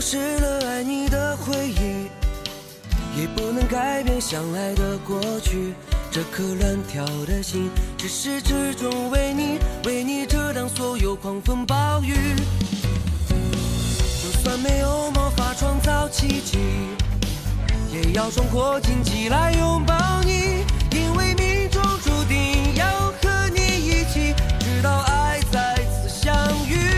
失了爱你的回忆，也不能改变相爱的过去。这颗乱跳的心，至始至终为你遮挡所有狂风暴雨。就算没有魔法创造奇迹，也要壮阔荆棘来拥抱你，因为命中注定要和你一起，直到爱再次相遇。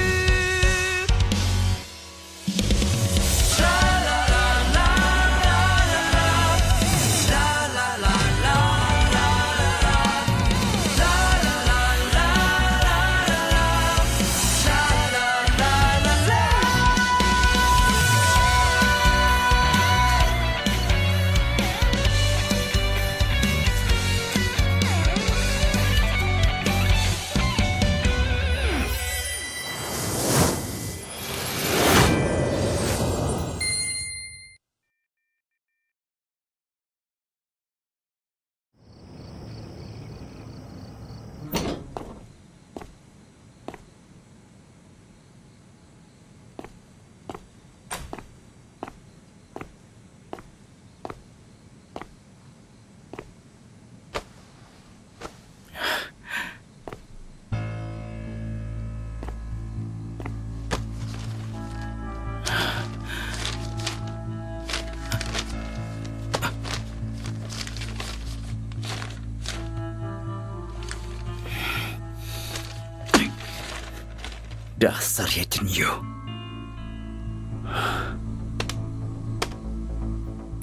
Dasar Ye Chenyu.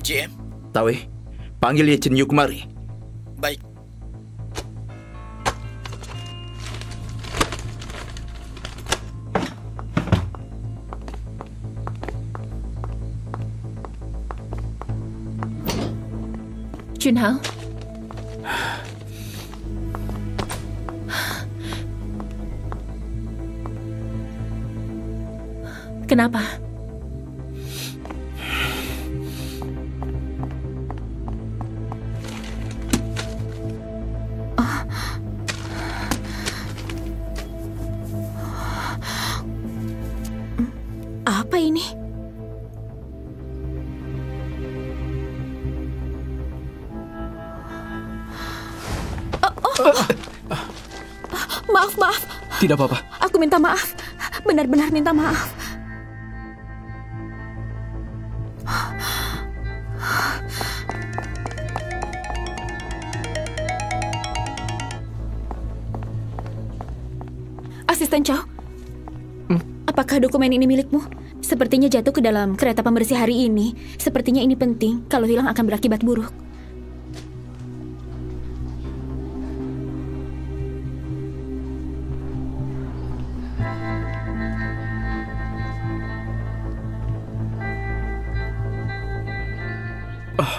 GM, Tawe, panggil Ye Chenyu kemari. baik. Junhao. Kenapa? Apa ini? Maaf. Tidak apa-apa. Aku minta maaf. Benar-benar minta maaf. Asisten Chow, apakah dokumen ini milikmu? Sepertinya jatuh ke dalam kereta pembersih hari ini. Sepertinya ini penting. Kalau hilang akan berakibat buruk.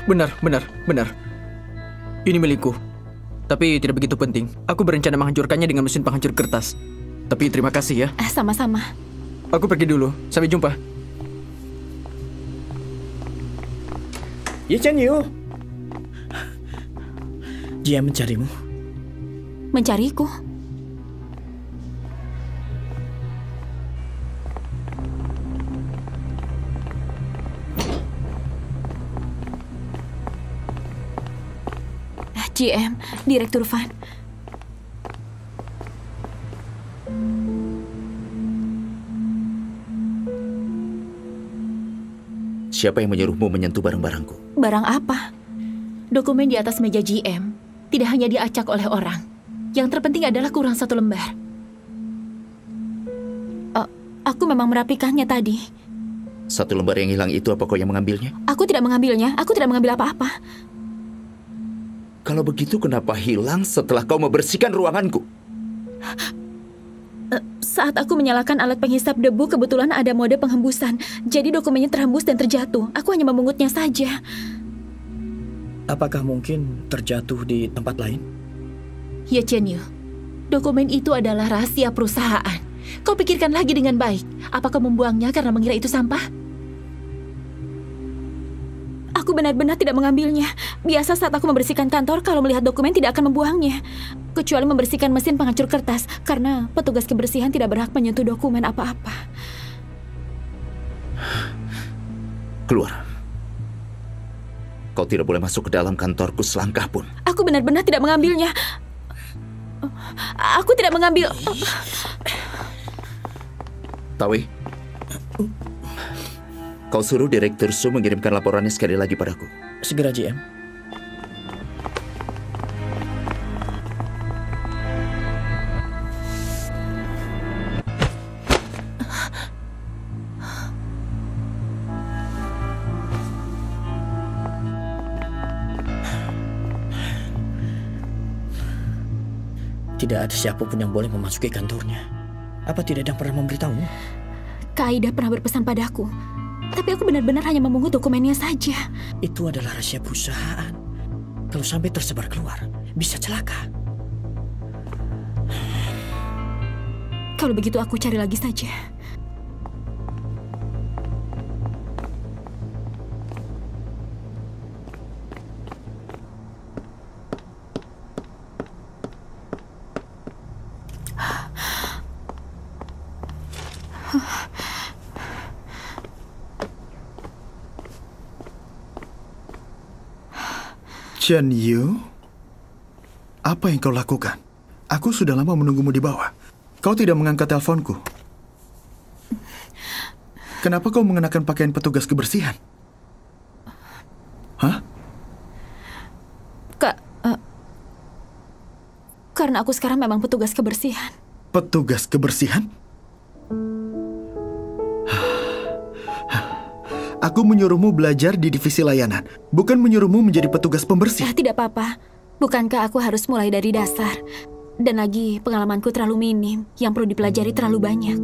Benar. Ini milikku. Tapi tidak begitu penting. Aku berencana menghancurkannya dengan mesin penghancur kertas. Tapi terima kasih ya. Sama-sama. Aku pergi dulu. Sampai jumpa. Ye Chenyu, dia mencarimu. Mencariku? GM, Direktur Van. Siapa yang menyuruhmu menyentuh barang-barangku? Barang apa? Dokumen di atas meja GM tidak hanya diacak oleh orang. Yang terpenting adalah kurang 1 lembar. Aku memang merapikannya tadi. 1 lembar yang hilang itu apa kau yang mengambilnya? Aku tidak mengambilnya. Aku tidak mengambil apa-apa. Kalau begitu kenapa hilang setelah kau membersihkan ruanganku? Saat aku menyalakan alat penghisap debu, kebetulan ada mode penghembusan. Jadi dokumennya terhembus dan terjatuh. Aku hanya memungutnya saja. Apakah mungkin terjatuh di tempat lain? Ye Chenyu, dokumen itu adalah rahasia perusahaan. Kau pikirkan lagi dengan baik. Apakah membuangnya karena mengira itu sampah? Aku benar-benar tidak mengambilnya. Biasa saat aku membersihkan kantor, kalau melihat dokumen tidak akan membuangnya. Kecuali membersihkan mesin penghancur kertas, karena petugas kebersihan tidak berhak menyentuh dokumen apa-apa. Keluar. Kau tidak boleh masuk ke dalam kantorku selangkah pun. Aku benar-benar tidak mengambilnya. Aku tidak mengambil. Tawi, kau suruh Direktur Su mengirimkan laporannya sekali lagi padaku. Segera, GM. Tidak ada siapapun yang boleh memasuki kantornya. Apa tidak ada yang pernah memberitahumu? Kak Aida pernah berpesan padaku. Tapi aku benar-benar hanya memungut dokumennya saja. Itu adalah rahasia perusahaan. Kalau sampai tersebar keluar, bisa celaka. Kalau begitu aku cari lagi saja. Chen Yu, apa yang kau lakukan? Aku sudah lama menunggumu di bawah. Kau tidak mengangkat teleponku. Kenapa kau mengenakan pakaian petugas kebersihan? Hah? Karena aku sekarang memang petugas kebersihan. Petugas kebersihan? Aku menyuruhmu belajar di divisi layanan, bukan menyuruhmu menjadi petugas pembersih. Tidak apa-apa. Bukankah aku harus mulai dari dasar? Dan lagi, pengalamanku terlalu minim. Yang perlu dipelajari terlalu banyak.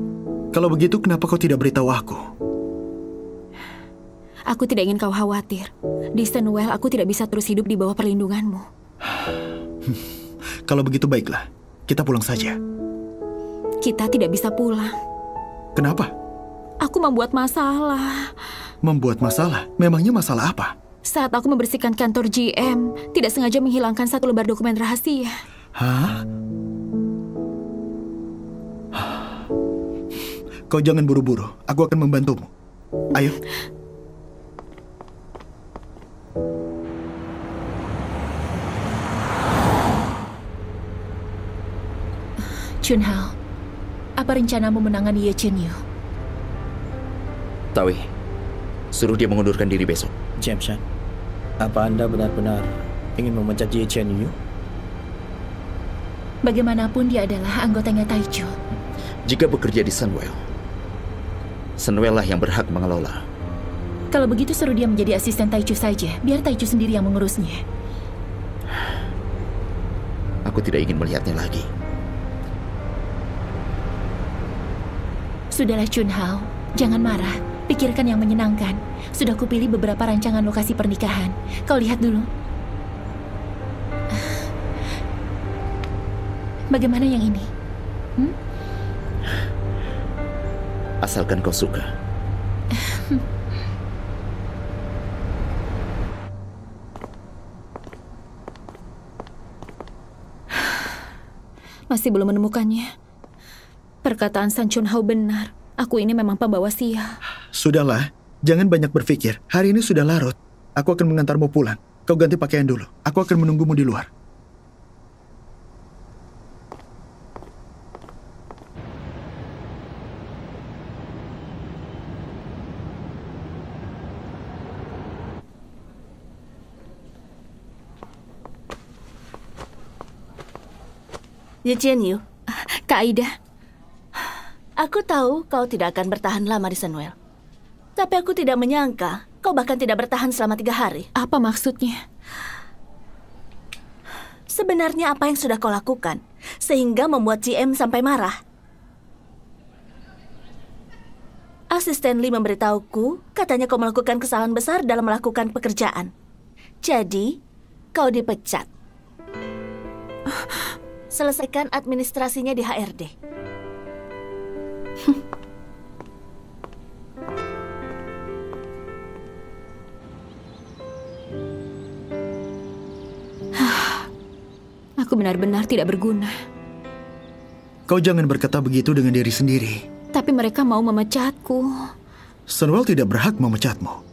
Kalau begitu, kenapa kau tidak beritahu aku? Aku tidak ingin kau khawatir. Di Sunwell, aku tidak bisa terus hidup di bawah perlindunganmu. Kalau begitu, baiklah. Kita pulang saja. Kita tidak bisa pulang. Kenapa? Aku membuat masalah. Membuat masalah? Memangnya masalah apa? Saat aku membersihkan kantor GM, tidak sengaja menghilangkan satu lembar dokumen rahasia. Hah? Kau jangan buru-buru. Aku akan membantumu. Ayo. Chunhao, apa rencanamu menangani Ye Chen Yu? Tawi, suruh dia mengundurkan diri besok. James Chan, apa Anda benar-benar ingin memecat Ye Chen Yu? Bagaimanapun dia adalah anggotanya Taichu. Jika bekerja di Sunwell, Sunwell lah yang berhak mengelola. Kalau begitu suruh dia menjadi asisten Taichu saja. Biar Taichu sendiri yang mengurusnya. Aku tidak ingin melihatnya lagi. Sudahlah Chunhao, jangan marah. Pikirkan yang menyenangkan. Sudah kupilih beberapa rancangan lokasi pernikahan. Kau lihat dulu. Bagaimana yang ini? Asalkan kau suka. Masih belum menemukannya. Perkataan San Chunhao benar. Aku ini memang pembawa sial. Sudahlah, jangan banyak berpikir. Hari ini sudah larut. Aku akan mengantarmu pulang. Kau ganti pakaian dulu. Aku akan menunggumu di luar. Ye Chen Yu, Kak Aida, aku tahu kau tidak akan bertahan lama di Sunwell. Tapi aku tidak menyangka kau bahkan tidak bertahan selama 3 hari. apa maksudnya? Sebenarnya apa yang sudah kau lakukan sehingga membuat GM sampai marah? Asisten Lee memberitahuku, katanya kau melakukan kesalahan besar dalam melakukan pekerjaan. Jadi, kau dipecat. Selesaikan administrasinya di HRD. Aku benar-benar tidak berguna. Kau jangan berkata begitu dengan diri sendiri. Tapi mereka mau memecatku. Sunwell tidak berhak memecatmu.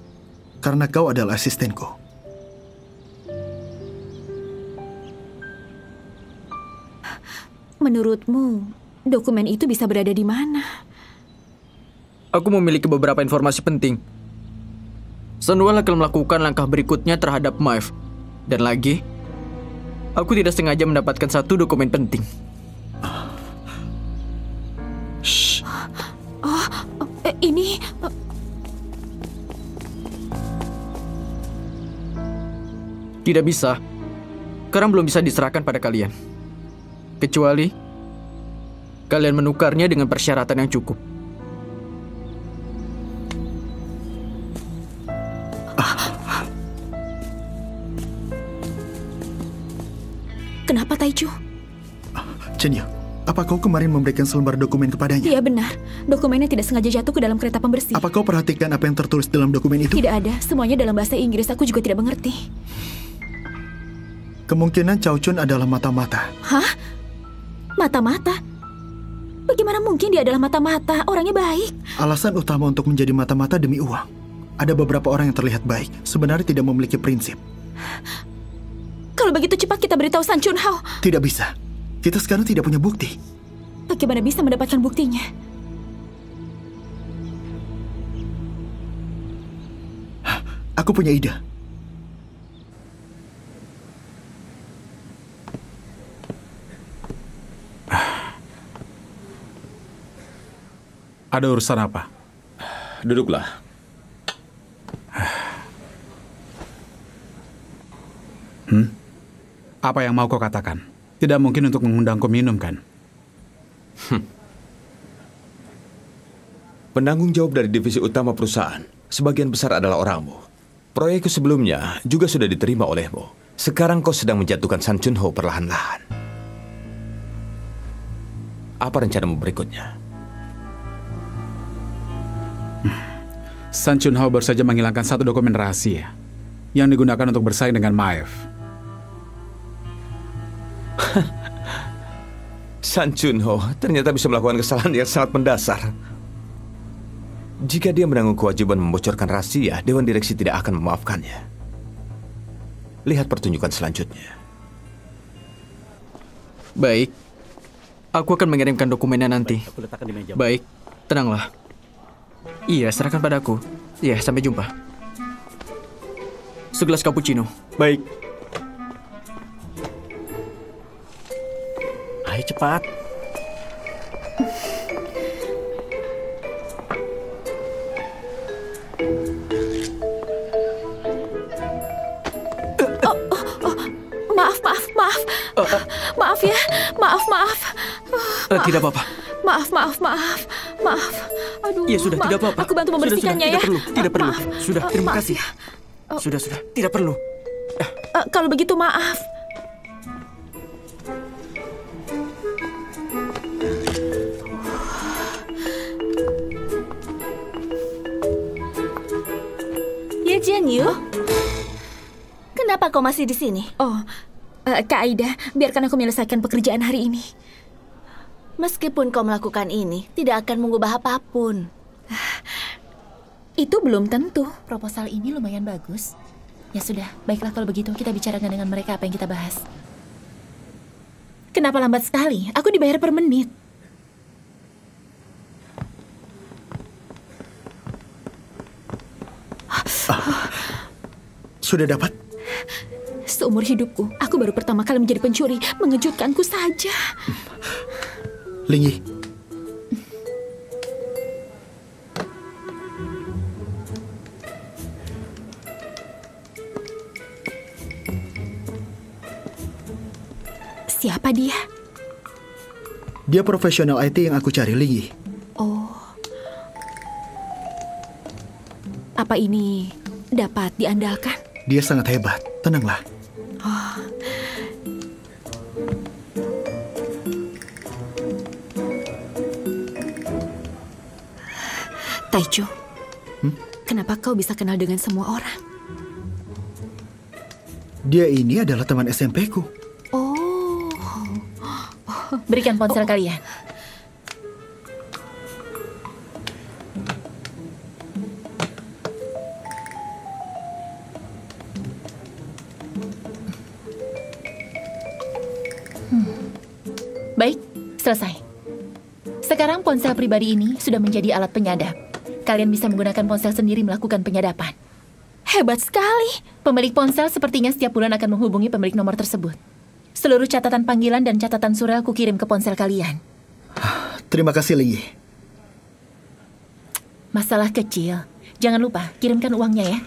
karena kau adalah asistenku. Menurutmu, dokumen itu bisa berada di mana? Aku memiliki beberapa informasi penting. Sunwell akan melakukan langkah berikutnya terhadap Maeve. Dan lagi, aku tidak sengaja mendapatkan satu dokumen penting. Shh. Ini... Tidak bisa. Karena belum bisa diserahkan pada kalian. Kecuali kalian menukarnya dengan persyaratan yang cukup. Kenapa, Taichu? Chen Yu, apa kau kemarin memberikan selembar dokumen kepadanya? Iya benar, dokumennya tidak sengaja jatuh ke dalam kereta pembersih. Apa kau perhatikan apa yang tertulis dalam dokumen itu? Tidak ada, semuanya dalam bahasa Inggris, aku juga tidak mengerti. Kemungkinan Cao Chun adalah mata-mata. Hah? Mata-mata? Bagaimana mungkin dia adalah mata-mata? Orangnya baik. Alasan utama untuk menjadi mata-mata demi uang. Ada beberapa orang yang terlihat baik, sebenarnya tidak memiliki prinsip. Kalau begitu cepat kita beritahu San Chun Hao. Tidak bisa. Kita sekarang tidak punya bukti. Bagaimana bisa mendapatkan buktinya? Aku punya ide. Ada urusan apa? Duduklah. Apa yang mau kau katakan? Tidak mungkin untuk mengundangku minum, kan? Penanggung jawab dari divisi utama perusahaan, sebagian besar adalah orangmu. Proyek sebelumnya juga sudah diterima olehmu. Sekarang kau sedang menjatuhkan San Chun Ho perlahan-lahan. Apa rencanamu berikutnya? San Chun Hao baru saja menghilangkan satu dokumen rahasia yang digunakan untuk bersaing dengan Maeve. San Chun Ho ternyata bisa melakukan kesalahan yang sangat mendasar. Jika dia menanggung kewajiban membocorkan rahasia, Dewan Direksi tidak akan memaafkannya. Lihat pertunjukan selanjutnya. Baik. Aku akan mengirimkan dokumennya nanti. Baik, tenanglah. Iya, serahkan padaku. Iya, sampai jumpa. Segelas cappuccino. Baik. Ayo cepat. Maaf ya, maaf. Tidak apa-apa. Maaf. Aduh, Ya sudah, maaf. tidak apa-apa. Aku bantu membersihkannya ya. Tidak perlu. Maaf. Sudah, terima Maaf kasih. ya. Sudah, tidak perlu. Kalau begitu maaf. Ya, Jian Yu. Kenapa kau masih di sini? Kak Aida, biarkan aku menyelesaikan pekerjaan hari ini. Meskipun kau melakukan ini, tidak akan mengubah apapun. Itu belum tentu. Proposal ini lumayan bagus. Ya sudah, baiklah kalau begitu kita bicarakan dengan mereka apa yang kita bahas. Kenapa lambat sekali? Aku dibayar per menit. Sudah dapat? Seumur hidupku, aku baru pertama kali menjadi pencuri. Mengejutkanku saja. Ling Yi, Siapa dia? dia profesional IT yang aku cari, Ling Yi. Apa ini dapat diandalkan? Dia sangat hebat, tenanglah. Taichu, kenapa kau bisa kenal dengan semua orang? Dia ini adalah teman SMP-ku. Berikan ponsel kalian. Selesai. Sekarang ponsel pribadi ini sudah menjadi alat penyadap. Kalian bisa menggunakan ponsel sendiri melakukan penyadapan. Hebat sekali. Pemilik ponsel sepertinya setiap bulan akan menghubungi pemilik nomor tersebut. Seluruh catatan panggilan dan catatan surel kukirim ke ponsel kalian. Terima kasih, Ling Yi. Masalah kecil. Jangan lupa, kirimkan uangnya ya.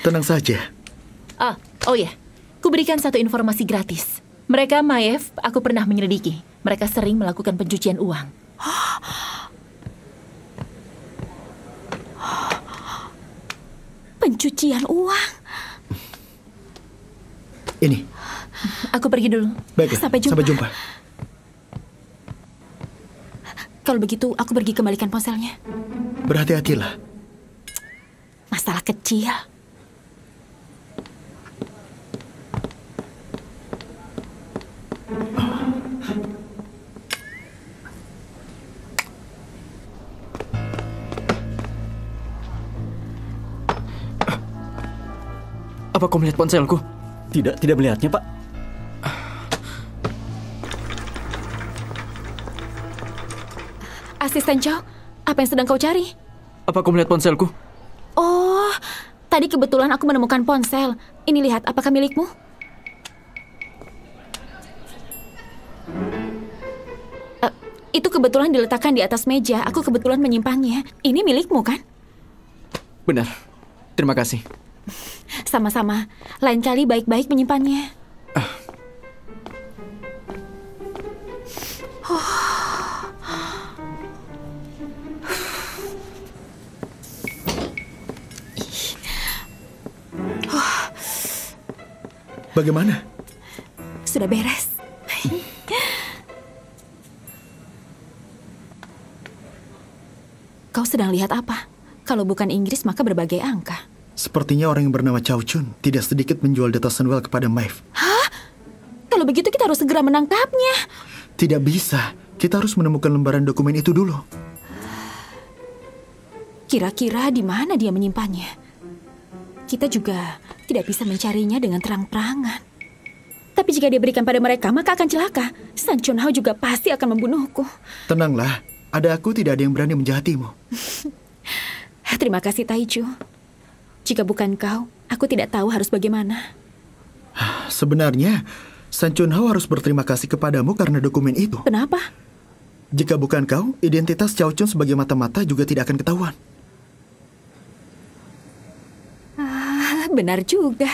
Tenang saja. Oh ya, kuberikan satu informasi gratis. Mereka, Maiev, aku pernah menyelidiki. Mereka sering melakukan pencucian uang. Pencucian uang? Ini. Aku pergi dulu. Baiklah, Sampai jumpa. Sampai jumpa. Kalau begitu, aku pergi kembalikan ponselnya. Berhati-hatilah. Masalah kecil. Apa kau melihat ponselku? Tidak melihatnya, Pak. Asisten Chow, apa yang sedang kau cari? Apa kau melihat ponselku? Oh, tadi kebetulan aku menemukan ponsel. Ini lihat, apakah milikmu? Itu kebetulan diletakkan di atas meja. Aku kebetulan menyimpannya. Ini milikmu, kan? Benar. Terima kasih. Sama-sama. Lain kali baik-baik menyimpannya. Bagaimana? Sudah beres. Kau sedang lihat apa? Kalau bukan Inggris, maka berbagai angka. Sepertinya orang yang bernama Chow Chun tidak sedikit menjual data Sunwell kepada Maeve. Hah? Kalau begitu kita harus segera menangkapnya. Tidak bisa. Kita harus menemukan lembaran dokumen itu dulu. Kira-kira di mana dia menyimpannya? Kita juga tidak bisa mencarinya dengan terang-terangan. Tapi jika dia berikan pada mereka, maka akan celaka. San Chun Hao juga pasti akan membunuhku. Tenanglah, ada aku tidak ada yang berani menjahatimu. Terima kasih, Taichu. Jika bukan kau, aku tidak tahu harus bagaimana. Sebenarnya, San Chun Hao harus berterima kasih kepadamu karena dokumen itu. Kenapa? Jika bukan kau, identitas Chow Chun sebagai mata-mata juga tidak akan ketahuan. Benar juga.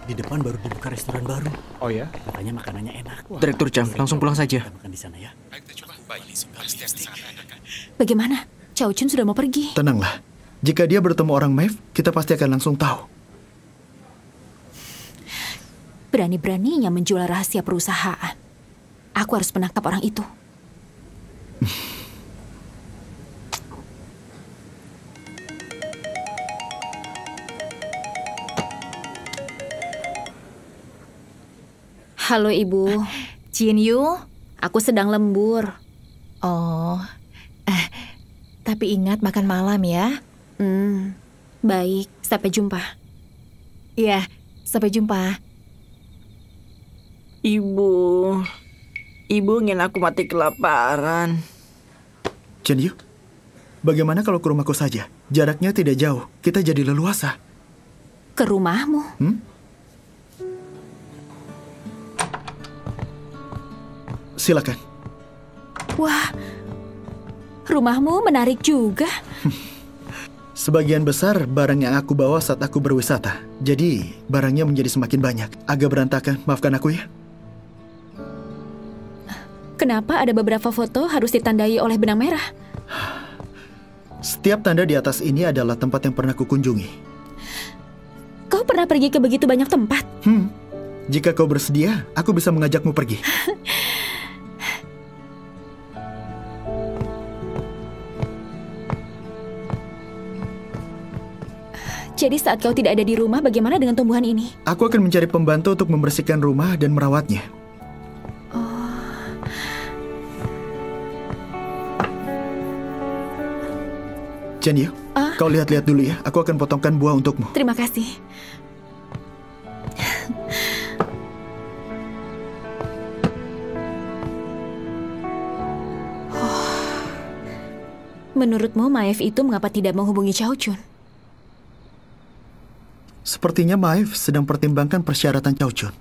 Di depan baru dibuka restoran baru. Oh ya? Katanya makanannya enak. Direktur Chang, langsung pulang saja. Kita makan di sana ya. Bagaimana? Chow Chun sudah mau pergi. Tenanglah. Jika dia bertemu orang Maeve, kita pasti akan langsung tahu. Berani-beraninya menjual rahasia perusahaan. Aku harus menangkap orang itu. Halo, Ibu. Jin Yu? Aku sedang lembur. Oh, tapi ingat makan malam ya. Baik. Sampai jumpa. Iya, sampai jumpa. Ibu ingin aku mati kelaparan. Chen Yu, bagaimana kalau ke rumahku saja? Jaraknya tidak jauh, kita jadi leluasa. Ke rumahmu? Silakan. Wah, rumahmu menarik juga. Sebagian besar barang yang aku bawa saat aku berwisata. Jadi, barangnya menjadi semakin banyak. Agak berantakan, maafkan aku ya. Kenapa ada beberapa foto harus ditandai oleh benang merah? Setiap tanda di atas ini adalah tempat yang pernah kukunjungi. Kau pernah pergi ke begitu banyak tempat? Jika kau bersedia, aku bisa mengajakmu pergi. Jadi saat kau tidak ada di rumah, bagaimana dengan tumbuhan ini? Aku akan mencari pembantu untuk membersihkan rumah dan merawatnya. Chen Yu, kau lihat-lihat dulu ya. Aku akan potongkan buah untukmu. Terima kasih. Menurutmu Maeve itu mengapa tidak menghubungi Chao Chun? Sepertinya Maeve sedang pertimbangkan persyaratan Chao Chun.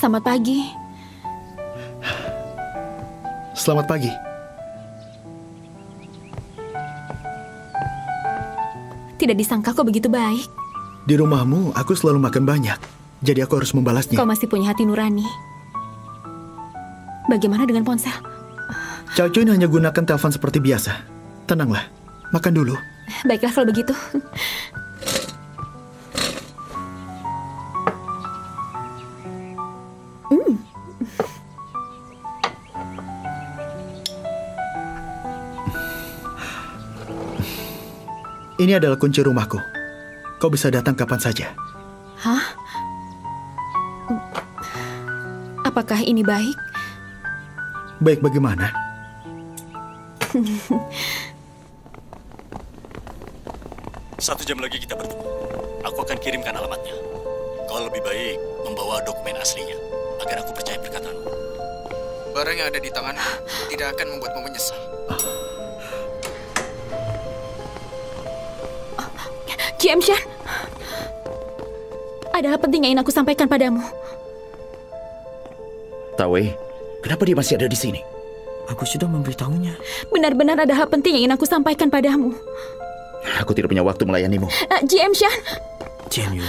Selamat pagi. Selamat pagi. Tidak disangka kau begitu baik. Di rumahmu, aku selalu makan banyak. Jadi aku harus membalasnya. Kau masih punya hati nurani. Bagaimana dengan ponsel? Chao Chun hanya gunakan telepon seperti biasa. Tenanglah, makan dulu. Baiklah kalau begitu. Ini adalah kunci rumahku. Kau bisa datang kapan saja. Hah? Apakah ini baik? Baik bagaimana? Satu jam lagi kita bertemu. Aku akan kirimkan alamatnya. Kau lebih baik membawa dokumen aslinya agar aku percaya perkataanmu. Barang yang ada di tanganmu tidak akan membuatmu menyesal. GM Shan, ada hal penting yang ingin aku sampaikan padamu. Tawe, kenapa dia masih ada di sini? Aku sudah memberitahunya. Benar-benar ada hal penting yang ingin aku sampaikan padamu. Aku tidak punya waktu melayanimu. GM Shan, Chen-Yu,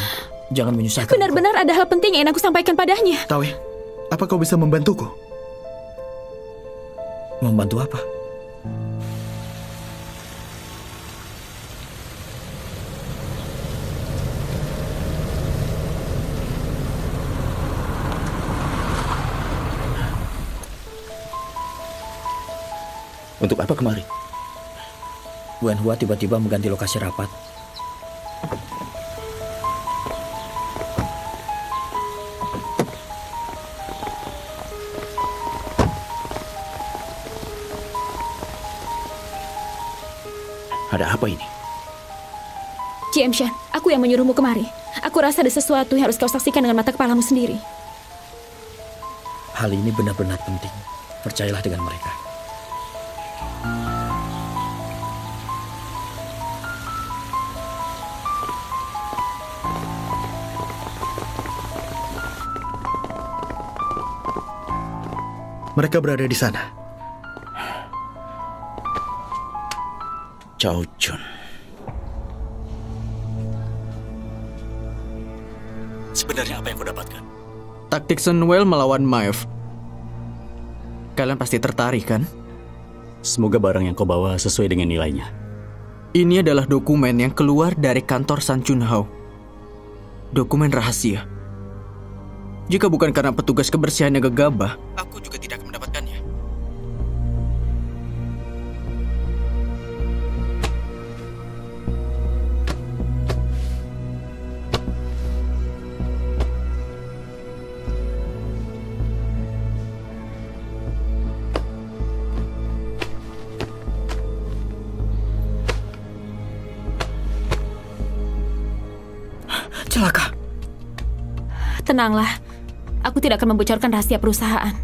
jangan menyusahkan. Benar-benar ada hal penting yang ingin aku sampaikan padanya. Tawe, apa kau bisa membantuku? Membantu apa? Untuk apa kemari? Wen Hua tiba-tiba mengganti lokasi rapat. Ada apa ini? GM Shan, aku yang menyuruhmu kemari. Aku rasa ada sesuatu yang harus kau saksikan dengan mata kepalamu sendiri. Hal ini benar-benar penting. Percayalah dengan mereka. Mereka berada di sana. Cao Chun. Sebenarnya apa yang kau dapatkan? Taktik Sun Well melawan Maeve. Kalian pasti tertarik, kan? Semoga barang yang kau bawa sesuai dengan nilainya. Ini adalah dokumen yang keluar dari kantor San Chun Hao. Dokumen rahasia. Jika bukan karena petugas kebersihan yang gegabah, aku juga tidak akan mendapatkannya. Celaka. Tenanglah, aku tidak akan membocorkan rahasia perusahaan.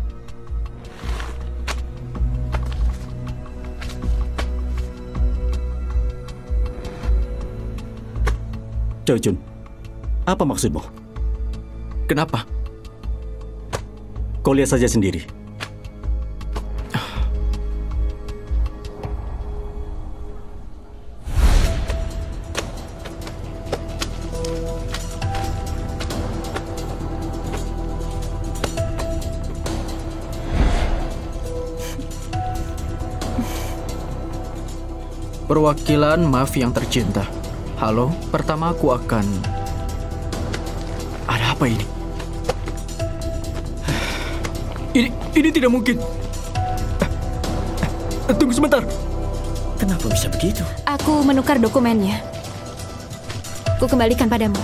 Cao Chun, apa maksudmu? Kenapa? Kau lihat saja sendiri. Perwakilan Maaf yang tercinta. Halo, pertama aku akan... Ada apa ini? Ini tidak mungkin. Tunggu sebentar. Kenapa bisa begitu? Aku menukar dokumennya. Ku kembalikan padamu.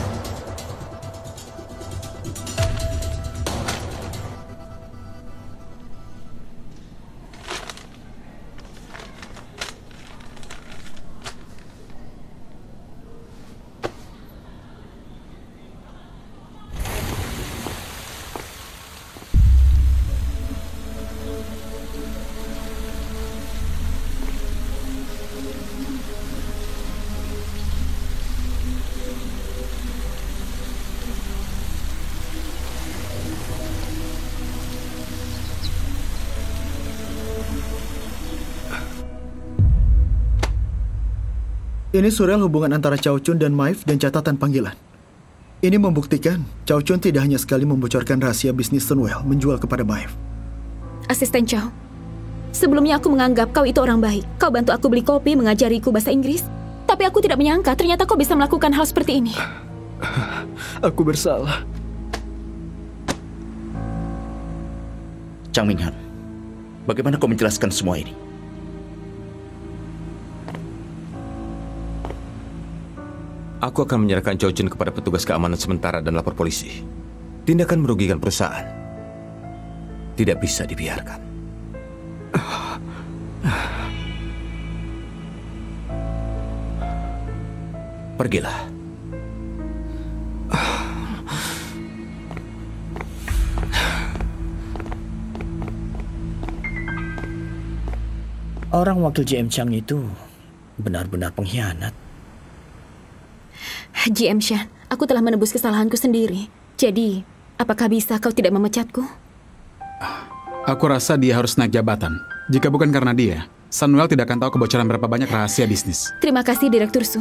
Ini surel hubungan antara Cao Chun dan Maeve dan catatan panggilan. Ini membuktikan Cao Chun tidak hanya sekali membocorkan rahasia bisnis Sunwell menjual kepada Maeve. Asisten Chow, sebelumnya aku menganggap kau itu orang baik. Kau bantu aku beli kopi, mengajariku bahasa Inggris. Tapi aku tidak menyangka ternyata kau bisa melakukan hal seperti ini. Aku bersalah. Chang Minghan, bagaimana kau menjelaskan semua ini? Aku akan menyerahkan Cao Chun kepada petugas keamanan sementara dan lapor polisi. Tindakan merugikan perusahaan tidak bisa dibiarkan. Pergilah. Orang wakil GM Chang itu benar-benar pengkhianat. GM Shan, aku telah menebus kesalahanku sendiri. Jadi, apakah bisa kau tidak memecatku? Aku rasa dia harus naik jabatan. Jika bukan karena dia, Sunwell tidak akan tahu kebocoran berapa banyak rahasia bisnis. Terima kasih, Direktur Su.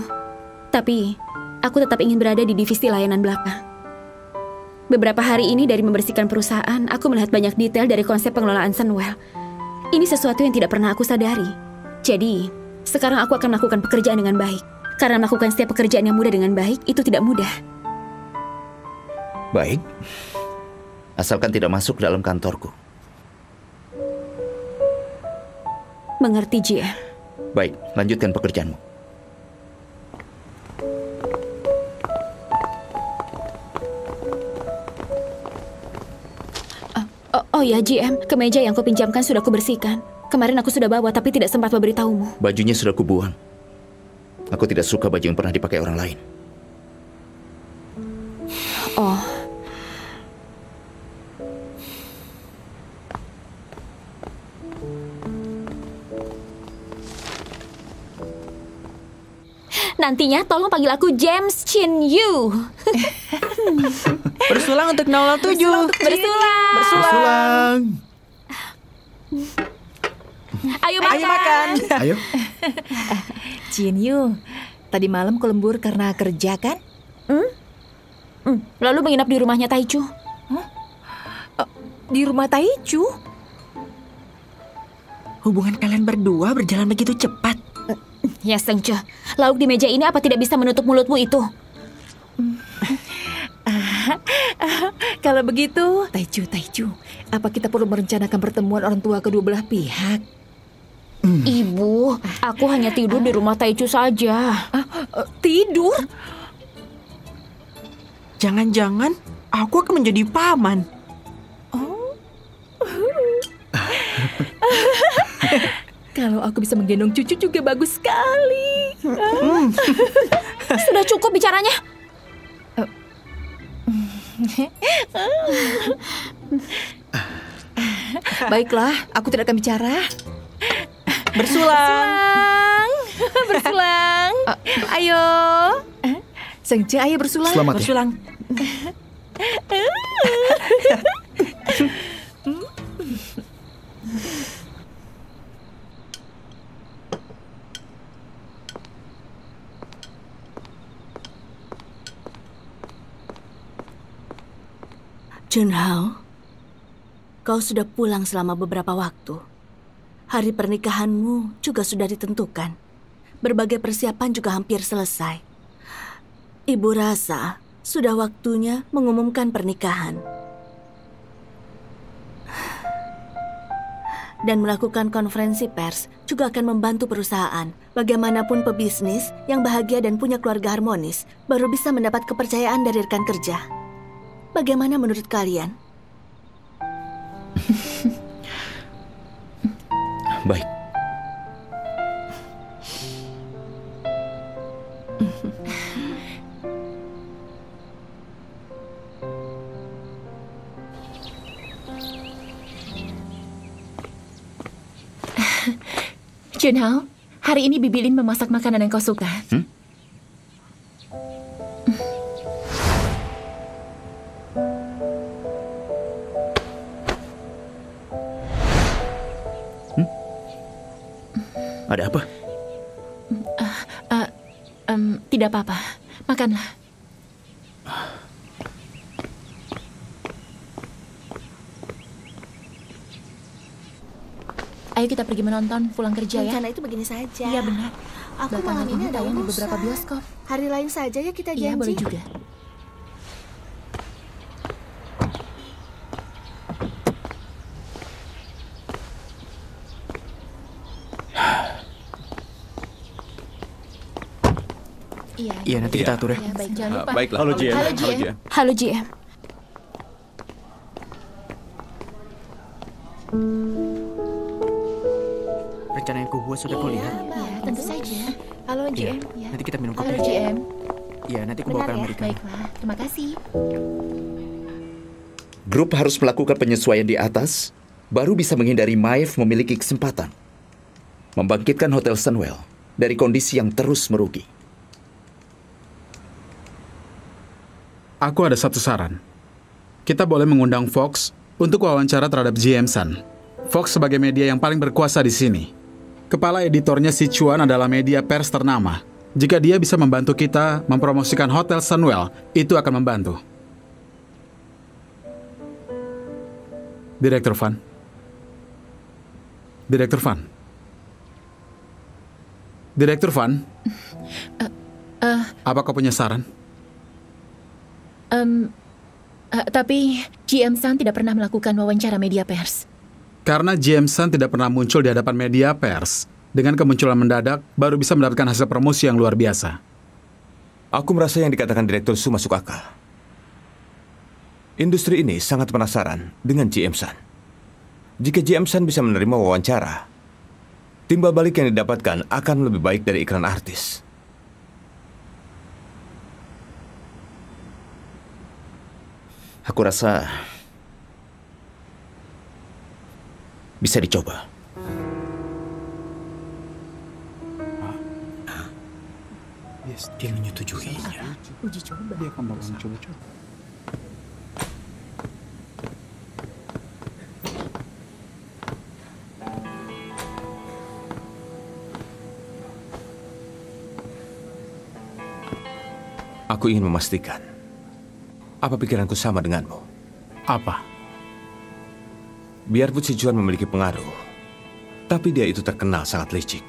Tapi, aku tetap ingin berada di divisi layanan belakang. Beberapa hari ini dari membersihkan perusahaan, aku melihat banyak detail dari konsep pengelolaan Sunwell. Ini sesuatu yang tidak pernah aku sadari. Jadi, sekarang aku akan melakukan pekerjaan dengan baik. Karena melakukan setiap pekerjaan yang mudah dengan baik, itu tidak mudah. Baik. Asalkan tidak masuk ke dalam kantorku. Mengerti, GM. Baik, lanjutkan pekerjaanmu. Oh ya, GM, kemeja yang kau pinjamkan sudah kubersihkan. Kemarin aku sudah bawa, tapi tidak sempat memberitahumu. Bajunya sudah kubuang. Aku tidak suka baju yang pernah dipakai orang lain. Oh. Nantinya tolong panggil aku James Chin Yu. Bersulang untuk 007. Bersulang. Bersulang. Ayo makan. Ayo. Chin Yu, tadi malam kau lembur karena kerja kan? Lalu menginap di rumahnya Taichu. Di rumah Taichu? Hubungan kalian berdua berjalan begitu cepat. Ya, Sengce, lauk di meja ini apa tidak bisa menutup mulutmu itu? Kalau begitu, Taichu, apa kita perlu merencanakan pertemuan orang tua kedua belah pihak? Ibu, aku hanya tidur di rumah Taichu saja. Tidur? Jangan-jangan aku akan menjadi paman. Kalau aku bisa menggendong cucu juga bagus sekali. Sudah cukup bicaranya. Baiklah, aku tidak akan bicara. Bersulang. Bersulang. Ayo. Sengce, ayo bersulang. Selamat ya. Bersulang. Junhao, kau sudah pulang selama beberapa waktu. Hari pernikahanmu juga sudah ditentukan. Berbagai persiapan juga hampir selesai. Ibu rasa sudah waktunya mengumumkan pernikahan. Dan melakukan konferensi pers juga akan membantu perusahaan. Bagaimanapun pebisnis yang bahagia dan punya keluarga harmonis baru bisa mendapat kepercayaan dari rekan kerja. Bagaimana menurut kalian? Baik. Junhao, hari ini Bibi Lin memasak makanan yang kau suka. Ada apa? Tidak apa-apa. Makanlah. Ayo kita pergi menonton pulang kerja ya. Rencana itu begini saja. Iya benar. Aku Belakangan malam ini ini ada tayang di urusan. beberapa bioskop. Hari lain saja ya kita janji. Iya boleh juga. Iya, nanti kita atur ya. Ya, baik, jangan lupa. Baiklah. Halo, GM. Halo, GM. Rencana yang kubuat sudah kau lihat? Ya, tentu saja. Halo, GM. Ya. Nanti kita minum Halo, kopi. GM. Iya, nanti aku Benar bawa ke ya? Amerika. Baiklah, terima kasih. Grup harus melakukan penyesuaian di atas, baru bisa menghindari Maeve memiliki kesempatan membangkitkan Hotel Sunwell dari kondisi yang terus merugi. Aku ada satu saran. Kita boleh mengundang Fox untuk wawancara terhadap GM Sun. Fox sebagai media yang paling berkuasa di sini. Kepala editornya si Chuan adalah media pers ternama. Jika dia bisa membantu kita mempromosikan Hotel Sunwell, itu akan membantu. Direktur Van. Direktur Van. Direktur Van. Apa kau punya saran? Tapi GM Sun tidak pernah melakukan wawancara media pers. Karena Jameson tidak pernah muncul di hadapan media pers, dengan kemunculan mendadak, baru bisa mendapatkan hasil promosi yang luar biasa. Aku merasa yang dikatakan Direktur Su masuk akal. Industri ini sangat penasaran dengan Jameson. Jika Jameson bisa menerima wawancara, timbal balik yang didapatkan akan lebih baik dari iklan artis. Aku rasa bisa dicoba. Yes, dia menyetujuinya. Uji coba. Dia akan melakukan coba-coba. Aku ingin memastikan, apa pikiranku sama denganmu? Apa? Biarpun si Juan memiliki pengaruh, tapi dia itu terkenal sangat licik.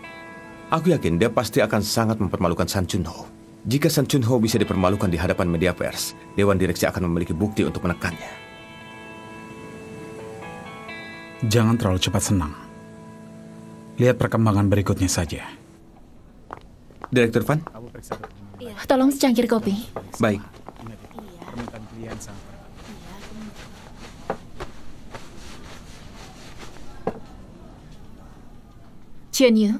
Aku yakin dia pasti akan sangat mempermalukan San Chunho. Jika San Chunho bisa dipermalukan di hadapan media pers, Dewan Direksi akan memiliki bukti untuk menekannya. Jangan terlalu cepat senang. Lihat perkembangan berikutnya saja. Direktur Van? Tolong secangkir kopi. Baik. Chen Yu.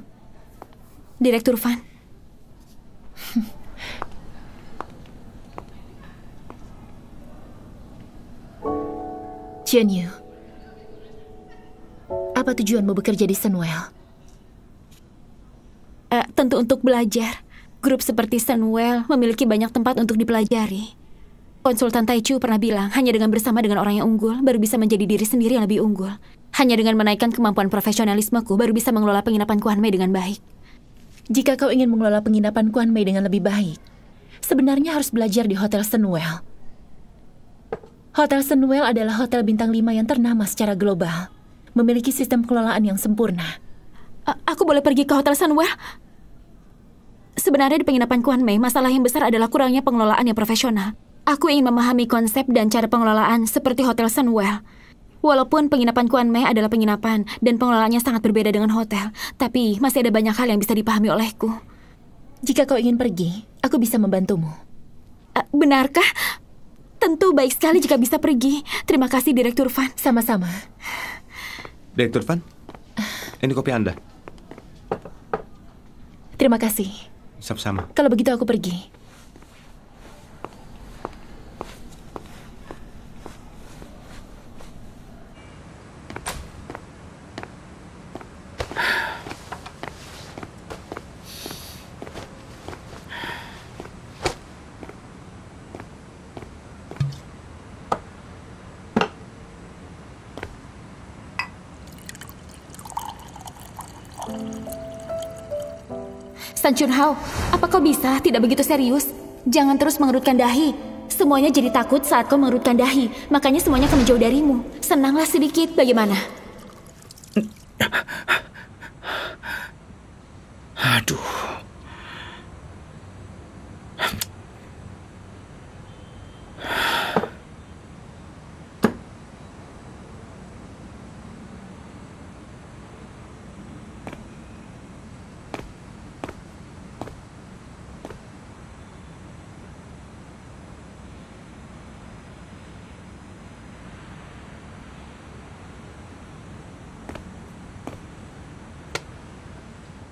Direktur Van. Chen Yu. Apa tujuanmu bekerja di Sunwell? Tentu untuk belajar. Grup seperti Sunwell memiliki banyak tempat untuk dipelajari. Konsultan Taichu pernah bilang, hanya dengan bersama dengan orang yang unggul, baru bisa menjadi diri sendiri yang lebih unggul. Hanya dengan menaikkan kemampuan profesionalismeku, baru bisa mengelola penginapan Kuan Mei dengan baik. Jika kau ingin mengelola penginapan Kuan Mei dengan lebih baik, sebenarnya harus belajar di Hotel Sunwell. Hotel Sunwell adalah hotel bintang 5 yang ternama secara global. Memiliki sistem pengelolaan yang sempurna. Aku boleh pergi ke Hotel Sunwell? Sebenarnya di penginapan Kuan Mei, masalah yang besar adalah kurangnya pengelolaan yang profesional. Aku ingin memahami konsep dan cara pengelolaan seperti Hotel Sunwell. Walaupun penginapan Kuan Mei adalah penginapan dan pengelolaannya sangat berbeda dengan hotel, tapi masih ada banyak hal yang bisa dipahami olehku. Jika kau ingin pergi, aku bisa membantumu. Benarkah? Tentu baik sekali jika bisa pergi. Terima kasih, Direktur Van. Sama-sama. Direktur Van, ini kopi Anda. Terima kasih. Sama-sama. Kalau begitu aku pergi. San Chunho, apa kau bisa tidak begitu serius? Jangan terus mengerutkan dahi. Semuanya jadi takut saat kau mengerutkan dahi. Makanya semuanya akan menjauh darimu. Senanglah sedikit, bagaimana? Aduh.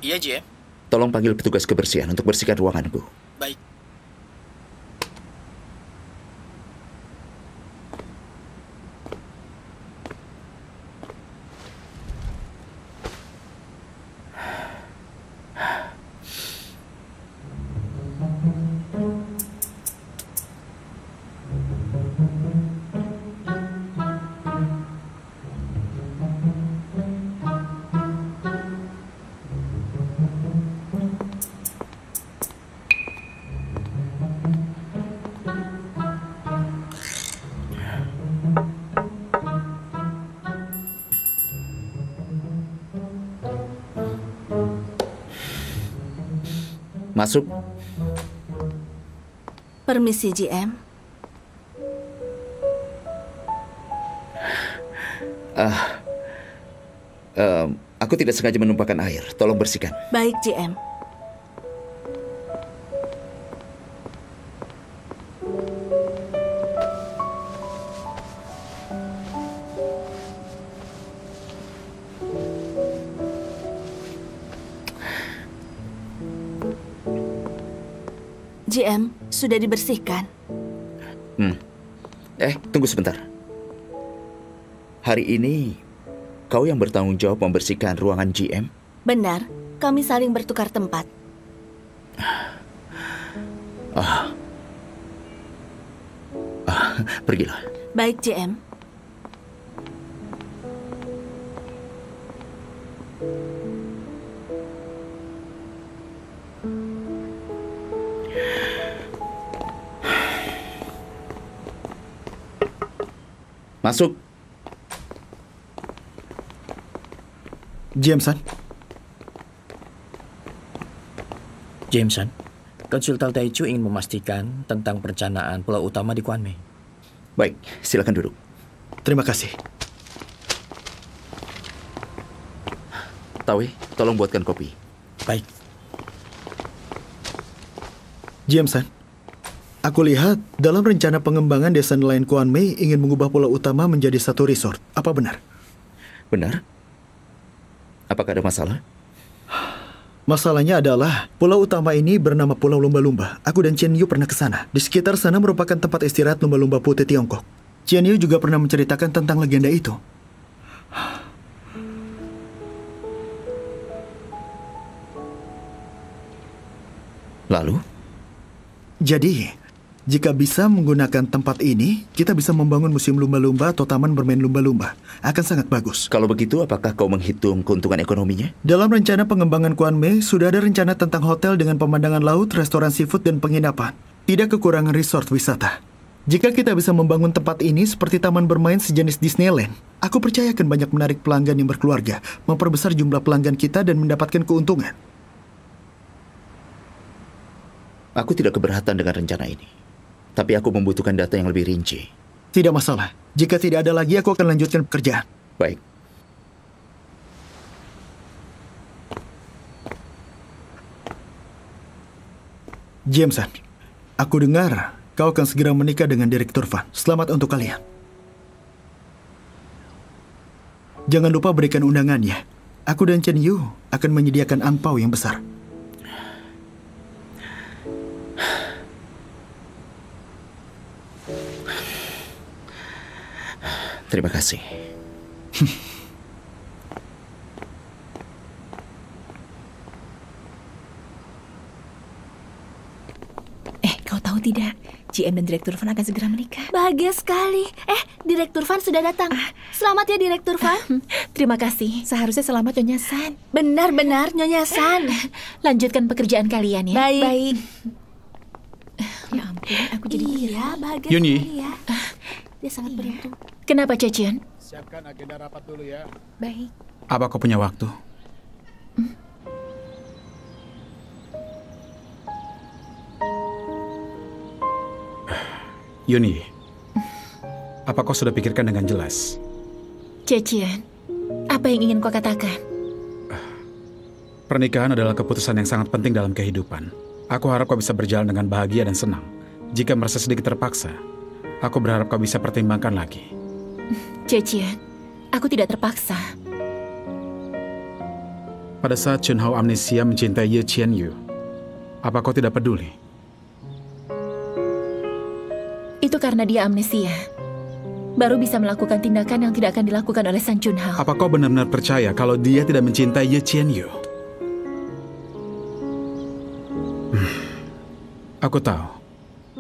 Iya, GM. Tolong panggil petugas kebersihan untuk bersihkan ruanganku. Baik. Masuk. Permisi, GM. Aku tidak sengaja menumpahkan air. Tolong bersihkan. Baik, GM. GM, sudah dibersihkan. Tunggu sebentar. Hari ini, kau yang bertanggung jawab membersihkan ruangan GM? Benar, kami saling bertukar tempat. Pergilah. Baik, GM. Masuk. Jameson. Jameson, konsultan Taichu ingin memastikan tentang perencanaan pulau utama di Kuanmei. Baik, silakan duduk. Terima kasih. Tawi, tolong buatkan kopi. Baik. Jameson, aku lihat dalam rencana pengembangan desa nelayan Kuanmei ingin mengubah pulau utama menjadi satu resort. Apa benar? Benar? Apakah ada masalah? Masalahnya adalah pulau utama ini bernama Pulau Lumba-Lumba. Aku dan Chen Yu pernah ke sana. Di sekitar sana merupakan tempat istirahat lumba-lumba putih Tiongkok. Chen Yu juga pernah menceritakan tentang legenda itu. Lalu? Jadi, jika bisa menggunakan tempat ini, kita bisa membangun museum lumba-lumba atau taman bermain lumba-lumba. Akan sangat bagus. Kalau begitu, apakah kau menghitung keuntungan ekonominya? Dalam rencana pengembangan Kuanmei, sudah ada rencana tentang hotel dengan pemandangan laut, restoran seafood, dan penginapan. Tidak kekurangan resort wisata. Jika kita bisa membangun tempat ini seperti taman bermain sejenis Disneyland, aku percaya akan banyak menarik pelanggan yang berkeluarga, memperbesar jumlah pelanggan kita, dan mendapatkan keuntungan. Aku tidak keberatan dengan rencana ini. Tapi aku membutuhkan data yang lebih rinci. Tidak masalah. Jika tidak ada lagi, aku akan lanjutkan pekerjaan. Baik. Jameson, aku dengar kau akan segera menikah dengan Direktur Van. Selamat untuk kalian. Jangan lupa berikan undangannya. Aku dan Chen Yu akan menyediakan angpau yang besar. Terima kasih. Kau tahu tidak? GM dan Direktur Van akan segera menikah. Bahagia sekali. Direktur Van sudah datang. Selamat ya, Direktur Van. Terima kasih. Seharusnya selamat Nyonya San. Benar-benar, Nyonya San. Lanjutkan pekerjaan kalian ya. Baik. Ya ampun, aku jadi bahagia Yuni. sekali ya. Dia sangat beruntung. Kenapa, Cecian? Siapkan agenda rapat dulu ya. Baik. Apa kau punya waktu? Yuni, apa kau sudah pikirkan dengan jelas? Cecian, apa yang ingin kau katakan? Pernikahan adalah keputusan yang sangat penting dalam kehidupan. Aku harap kau bisa berjalan dengan bahagia dan senang. Jika merasa sedikit terpaksa, aku berharap kau bisa pertimbangkan lagi. Cecian, aku tidak terpaksa. Pada saat Chun Hao amnesia mencintai Ye Qian Yu, apa kau tidak peduli? Itu karena dia amnesia. Baru bisa melakukan tindakan yang tidak akan dilakukan oleh San Chun Hao. Apa kau benar-benar percaya kalau dia tidak mencintai Ye Qian Yu? Aku tahu.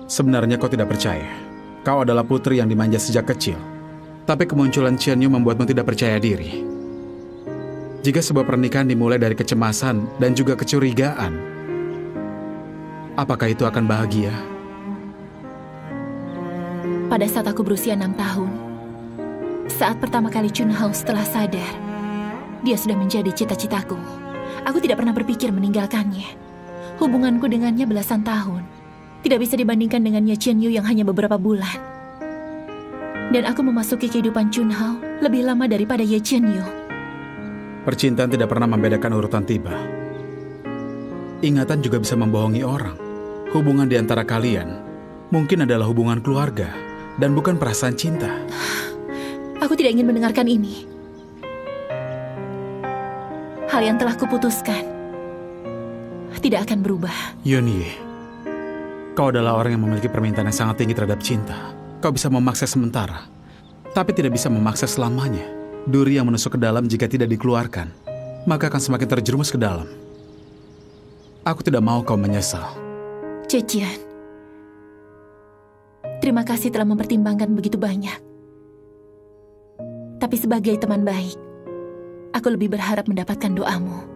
Sebenarnya kau tidak percaya. Kau adalah putri yang dimanja sejak kecil. Tapi kemunculan Qian Yu membuatmu tidak percaya diri. Jika sebuah pernikahan dimulai dari kecemasan dan juga kecurigaan, apakah itu akan bahagia? Pada saat aku berusia 6 tahun, saat pertama kali Chun Hao setelah sadar, dia sudah menjadi cita-citaku. Aku tidak pernah berpikir meninggalkannya. Hubunganku dengannya belasan tahun. Tidak bisa dibandingkan dengan Ye Qian Yu yang hanya beberapa bulan. Dan aku memasuki kehidupan Chun Hao lebih lama daripada Ye Qian Yu. Percintaan tidak pernah membedakan urutan tiba. Ingatan juga bisa membohongi orang. Hubungan di antara kalian mungkin adalah hubungan keluarga dan bukan perasaan cinta. Aku tidak ingin mendengarkan ini. Hal yang telah kuputuskan tidak akan berubah. Yunye, kau adalah orang yang memiliki permintaan yang sangat tinggi terhadap cinta. Kau bisa memaksa sementara, tapi tidak bisa memaksa selamanya. Duri yang menusuk ke dalam jika tidak dikeluarkan, maka akan semakin terjerumus ke dalam. Aku tidak mau kau menyesal. Zhejian, terima kasih telah mempertimbangkan begitu banyak. Tapi sebagai teman baik, aku lebih berharap mendapatkan doamu.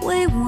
为我